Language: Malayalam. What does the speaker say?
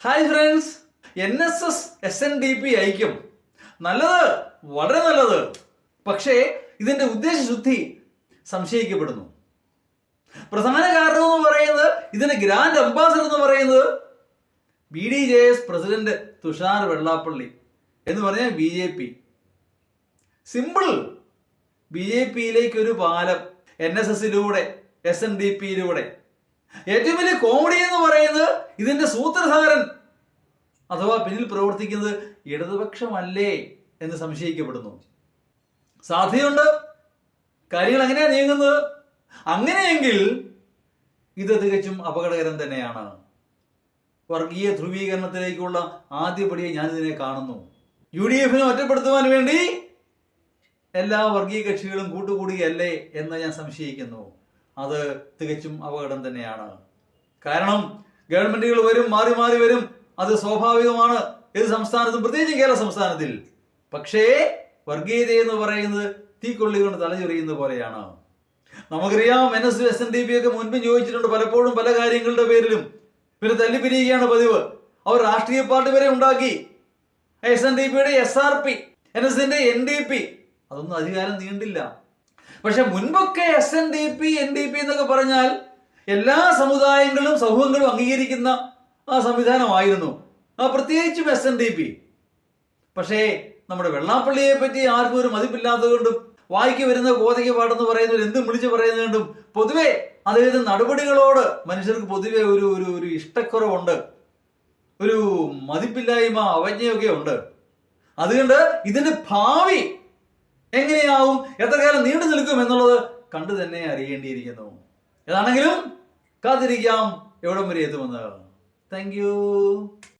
ഹായ് ഫ്രണ്ട്സ്, NSS SNDP ഐക്യം നല്ലത്, വളരെ നല്ലത്. പക്ഷേ ഇതിന്റെ ഉദ്ദേശശുദ്ധി സംശയിക്കപ്പെടുന്നു. പ്രധാന കാരണം എന്ന് പറയുന്നത്, ഇതിന്റെ ഗ്രാൻഡ് അംബാസഡർ എന്ന് പറയുന്നത് BDJS പ്രസിഡന്റ് തുഷാർ വെള്ളാപ്പള്ളി എന്ന് പറഞ്ഞാൽ BJP. സിമ്പിൾ. BJPയിലേക്ക് ഒരു പാലം NSSലൂടെ SNDPയിലൂടെ. ഏറ്റവും വലിയ കോമഡി എന്ന് പറയുന്നത്, ഇതിന്റെ സൂത്രധാരൻ അഥവാ പിന്നിൽ പ്രവർത്തിക്കുന്നത് ഇടതുപക്ഷമല്ലേ എന്ന് സംശയിക്കപ്പെടുന്നു. സാധ്യതയുണ്ട്. കാര്യങ്ങൾ എങ്ങനെയാ നീങ്ങുന്നത്? അങ്ങനെയെങ്കിൽ ഇത് തികച്ചും അപകടകരം തന്നെയാണ്. വർഗീയ ധ്രുവീകരണത്തിലേക്കുള്ള ആദ്യപടിയെ ഞാനിതിനെ കാണുന്നു. UDFനെ ഒറ്റപ്പെടുത്തുവാൻ വേണ്ടി എല്ലാ വർഗീയ കക്ഷികളും കൂട്ടുകൂടുകയല്ലേ എന്ന് ഞാൻ സംശയിക്കുന്നു. അത് തികച്ചും അപകടം തന്നെയാണ്. കാരണം ഗവൺമെന്റുകൾ വരും, മാറി മാറി വരും. അത് സ്വാഭാവികമാണ് ഏത് സംസ്ഥാനത്തും, പ്രത്യേകിച്ചും കേരള സംസ്ഥാനത്തിൽ. പക്ഷേ വർഗീയത എന്ന് പറയുന്നത് തീക്കൊള്ളി കൊണ്ട് തലചൊറിയുന്ന പോലെയാണ്. നമുക്കറിയാം, NSS SNDP ഒക്കെ മുൻപും ചോദിച്ചിട്ടുണ്ട് പലപ്പോഴും പല കാര്യങ്ങളുടെ പേരിലും. പിന്നെ തല്ലിപ്പിരിയുകയാണ് പതിവ്. അവർ രാഷ്ട്രീയ പാർട്ടി വരെ ഉണ്ടാക്കി. SNDPയുടെ SRP, NSSന്റെ NDP. അതൊന്നും അധികാരം നീണ്ടില്ല. പക്ഷെ മുൻപൊക്കെ SNDP NDP എന്നൊക്കെ പറഞ്ഞാൽ എല്ലാ സമുദായങ്ങളും സമൂഹങ്ങളും അംഗീകരിക്കുന്ന ആ സംവിധാനമായിരുന്നു, പ്രത്യേകിച്ചും SNDP. പക്ഷേ നമ്മുടെ വെള്ളാപ്പള്ളിയെ പറ്റി ആർക്കും ഒരു മതിപ്പില്ലാത്തതുകൊണ്ടും വായിക്ക് വരുന്ന കോതയ്ക്ക് പാടെന്ന് പറയുന്നവർ എന്തും വിളിച്ച് പറയുന്നതുകൊണ്ടും പൊതുവെ അദ്ദേഹത്തിന്റെ നടപടികളോട് മനുഷ്യർക്ക് പൊതുവെ ഒരു ഒരു ഒരു ഇഷ്ടക്കുറവുണ്ട്, ഒരു മതിപ്പില്ലായ്മ, അവജ്ഞയൊക്കെ ഉണ്ട്. അതുകൊണ്ട് ഇതിന്റെ ഭാവി എങ്ങനെയാവും, എത്ര കാലം നീണ്ടു നിൽക്കും എന്നുള്ളത് കണ്ടു തന്നെ അറിയേണ്ടിയിരിക്കുന്നു. ഏതാണെങ്കിലും കാത്തിരിക്കാം എവിടം വരെ എത്തുമെന്ന്. Thank you.